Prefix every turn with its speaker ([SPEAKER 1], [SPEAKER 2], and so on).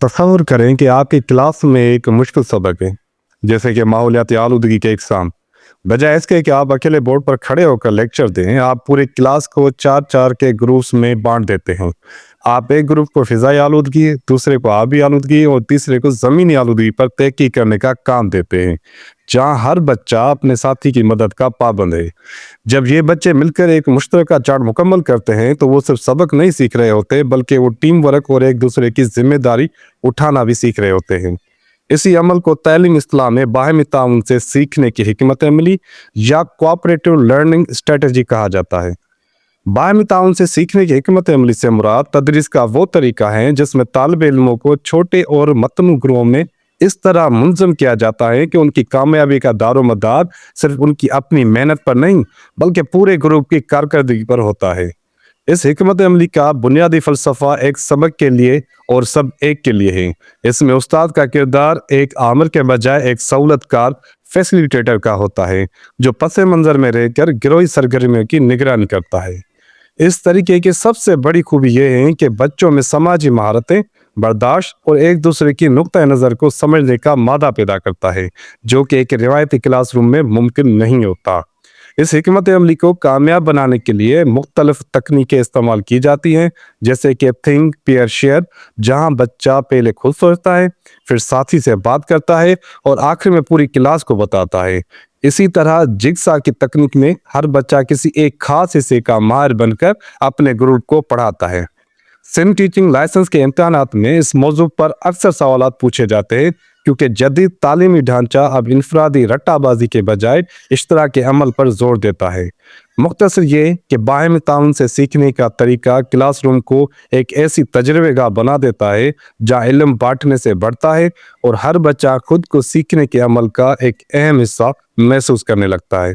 [SPEAKER 1] تصور کریں کہ آپ کی کلاس میں ایک مشکل سبق ہے، جیسے کہ ماحولیاتی آلودگی کے اقسام۔ بجائے اس کے کہ آپ اکیلے بورڈ پر کھڑے ہو کر لیکچر دیں، آپ پوری کلاس کو چار چار کے گروپس میں بانٹ دیتے ہیں۔ آپ ایک گروپ کو فضائی آلودگی، دوسرے کو آبی آلودگی اور تیسرے کو زمینی آلودگی پر تحقیق کرنے کا کام دیتے ہیں، جہاں ہر بچہ اپنے ساتھی کی مدد کا پابند ہے۔ جب یہ بچے مل کر ایک مشترکہ چارٹ مکمل کرتے ہیں تو وہ صرف سبق نہیں سیکھ رہے ہوتے، بلکہ وہ ٹیم ورک اور ایک دوسرے کی ذمہ داری اٹھانا بھی سیکھ رہے ہوتے ہیں۔ اسی عمل کو تعلیم اصطلاح میں باہمی تعاون سے سیکھنے کی حکمت عملی یا کوآپریٹو لرننگ اسٹریٹجی کہا جاتا ہے۔ باہمی تعاون سے سیکھنے کی حکمت عملی سے مراد تدریس کا وہ طریقہ ہے جس میں طالب علموں کو چھوٹے اور متنوع گروہوں میں اس طرح منظم کیا جاتا ہے کہ ان کی کامیابی کا دار و مدار صرف ان کی اپنی محنت پر نہیں بلکہ پورے گروپ کی کارکردگی پر ہوتا ہے۔ اس حکمت عملی کا بنیادی فلسفہ ایک سبق کے لیے اور سب ایک کے لیے ہے۔ اس میں استاد کا کردار ایک آمر کے بجائے ایک سہولت کار فیسیلیٹیٹر کا ہوتا ہے، جو پس منظر میں رہ کر گروہی سرگرمیوں کی نگرانی کرتا ہے۔ اس طریقے کی سب سے بڑی خوبی یہ ہے کہ بچوں میں سماجی مہارتیں، برداشت اور ایک دوسرے کی نقطہ نظر کو سمجھنے کا مادہ پیدا کرتا ہے، جو کہ ایک روایتی کلاس روم میں ممکن نہیں ہوتا۔ اس حکمت عملی کو کامیاب بنانے کے لیے مختلف تکنیکیں استعمال کی جاتی ہیں، جیسے کہ تھنک پیئر شیئر، جہاں بچہ پہلے خود سوچتا ہے، پھر ساتھی سے بات کرتا ہے اور آخر میں پوری کلاس کو بتاتا ہے۔ اسی طرح جگسا کی تکنیک میں ہر بچہ کسی ایک خاص حصے کا ماہر بن کر اپنے گروپ کو پڑھاتا ہے۔ سم ٹیچنگ لائسنس کے امتحانات میں اس موضوع پر اکثر سوالات پوچھے جاتے ہیں، کیونکہ جدید تعلیمی ڈھانچہ اب انفرادی رٹا بازی کے بجائے اشتراکی عمل پر زور دیتا ہے۔ مختصر یہ کہ باہمی تعاون سے سیکھنے کا طریقہ کلاس روم کو ایک ایسی تجربے گاہ بنا دیتا ہے جہاں علم بانٹنے سے بڑھتا ہے اور ہر بچہ خود کو سیکھنے کے عمل کا ایک اہم حصہ محسوس کرنے لگتا ہے۔